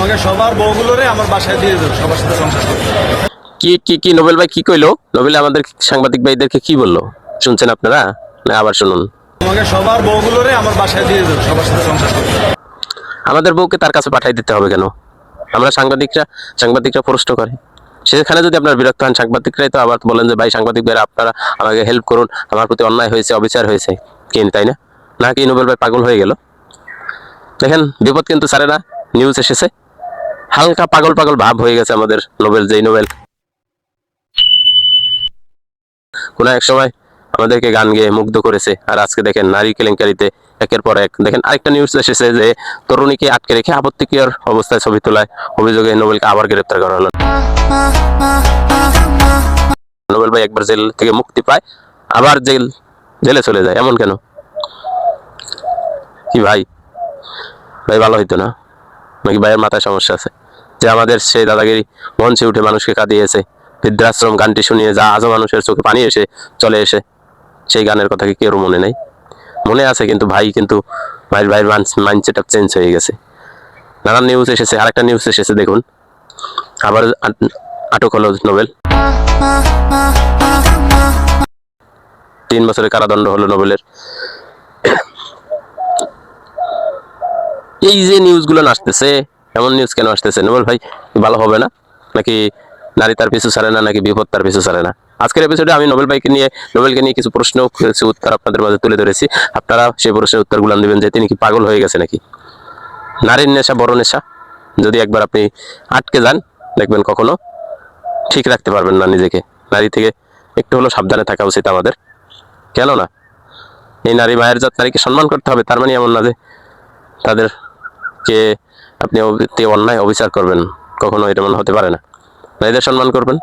আমাকে সবার বউগুলোরে আমার বাসায় দিয়ে দেব, সবার সাথে সংসার করব। কি কি কি নোবেল ভাই কি কইলো? নোবেল আমাদের সাংবাদিক ভাইদেরকে কি বললো শুনছেন আপনারা, না আবার শুনুন? আমাকে সবার বউগুলোরে আমার বাসায় দিয়ে দেব, সবার সাথে সংসার করব। আমাদের বউকে তার কাছে পাঠাই দিতে হবে কেন? আমরা সাংবাদিকরা প্রশ্ন করে, সেখানে যদি আপনার বিরক্ত হন, সাংবাদিকরাই তো আবার বলেন যে ভাই সাংবাদিক ভাইরা আপনারা আমাকে হেল্প করুন, আমার প্রতি অন্যায় হয়েছে, অবিচার হয়েছে, কেন তাই না? নাকি নোবেল ভাই পাগল হয়ে গেল? দেখেন বিপদ কিন্তু ছাড়ে না, নিউজ এসেছে, হালকা পাগল পাগল ভাব হয়ে গেছে আমাদের নোবেল। যেই নোবেল কোন এক সময় আমাদেরকে গান গেয়ে মুগ্ধ করেছে, আর আজকে দেখেন নারী কেলেঙ্কারিতে একের পর এক। দেখেন আরেকটা নিউজ এসেছে যে তরুণীকে আটকে রেখে আপত্তিকর অবস্থায় ছবি তোলায় অভিযোগে নোবেলকে আবার গ্রেপ্তার করা হলো। নোবেল ভাই একবার জেল থেকে মুক্তি পায়, আবার জেলে চলে যায়, এমন কেন? কি ভাই, ভাই ভালো হইতো না? নাকি ভাইয়ের মাথায় সমস্যা আছে? যে আমাদের সেই দাদাগিরি মঞ্চে উঠে মানুষকে কাঁদিয়েছে, বৃদ্ধাশ্রম গানটি শুনিয়ে যা আজও মানুষের চোখে পানি এসে চলে এসে, সেই গানের কথা কি কেউ মনে নেই? মনে আছে, কিন্তু ভাইয়ের মাইন্ডসেট চেঞ্জ হয়ে গেছে। নানান নিউজ এসেছে, আরেকটা নিউজ এসেছে দেখুন, আবার আটক হলো নোবেল, 3 বছরের কারাদণ্ড হলো নোবেলের। এই যে নিউজগুলো আসতেছে, এমন নিউজ কেন আসতেছে? নোবেল ভাই ভালো হবে না নাকি? নারী তার পিছু ছাড়ে না, নাকি বিপদ তার পিছু ছাড়ে না? আজকের এপিসোডে আমি নোবেলকে নিয়ে কিছু প্রশ্ন করেছি, উত্তর আপনাদের মাঝে তুলে ধরেছি। আপনারা সেই প্রশ্নের উত্তরগুলো দিবেন যে তিনি কি পাগল হয়ে গেছে নাকি? নারীর নেশা বড় নেশা, যদি একবার আপনি আটকে যান দেখবেন কখনো ঠিক রাখতে পারবেন না নিজেকে। নারী থেকে একটু হলেও সাবধানে থাকা উচিত আমাদের। কেন না, এই নারী মায়ের জাত, নারীকে সম্মান করতে হবে, তার মানে এমন না যে তাদেরকে আপনি অন্যায় অবিচার করবেন, কখনো এটা মনে হতে পারে না। নারীদের সম্মান করবেন,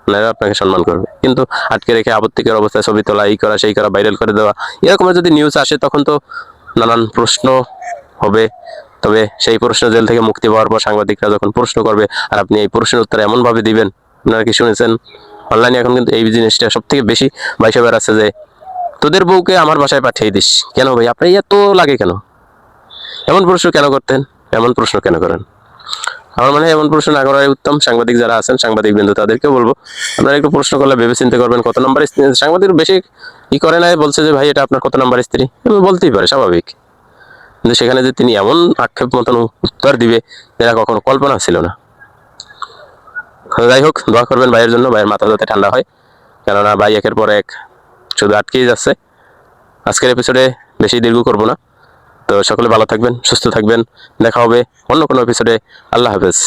নারীরা আপনাকে সম্মান করবে। কিন্তু আটকে রেখে আপত্তিকর অবস্থায় ছবি তোলা, এই করা সেই করা, ভাইরাল করে দেওয়া, এরকমের যদি নিউজ আসে তখন তো নানান প্রশ্ন হবে। তবে সেই প্রশ্ন, জেল থেকে মুক্তি পাওয়ার পর সাংবাদিকরা যখন প্রশ্ন করবে আর আপনি এই প্রশ্নের উত্তর এমন ভাবে দিবেন, আপনারা কি শুনেছেন অনলাইনে এখন কিন্তু এই জিনিসটা সব থেকে বেশি বাইসে বেড়াচ্ছে যে তোদের বউকে আমার বাসায় পাঠিয়ে দিস। কেন ভাই, আপনার এত লাগে কেন? এমন প্রশ্ন কেন করতেন? এমন প্রশ্ন কেন করেন? আমার মনে হয় এমন প্রশ্ন না করাই উত্তম। সাংবাদিক যারা আছেন, সাংবাদিক বিন্দু, তাদেরকে বলবো আপনারা একটু প্রশ্ন করলে ভেবে চিন্তা করবেন কত নম্বর স্ত্রী। সাংবাদিক বেশি করে না, বলছে যে ভাই এটা আপনার কত নম্বর স্ত্রী, বলতেই পারে, স্বাভাবিক। কিন্তু সেখানে যে তিনি এমন আক্ষেপ মতন উত্তর দিবে, এরা কখনো কল্পনা ছিল না। যাই হোক, দোয়া করবেন ভাইয়ের জন্য, ভাইয়ের মাথা যাতে ঠান্ডা হয়, কেননা ভাই একের পর এক শুধু আটকেই যাচ্ছে। আজকের এপিসোডে বেশি দীর্ঘ করব না। তো সকলে ভালো থাকবেন, সুস্থ থাকবেন, দেখা হবে অন্য কোনো এপিসোডে। আল্লাহ হাফেজ।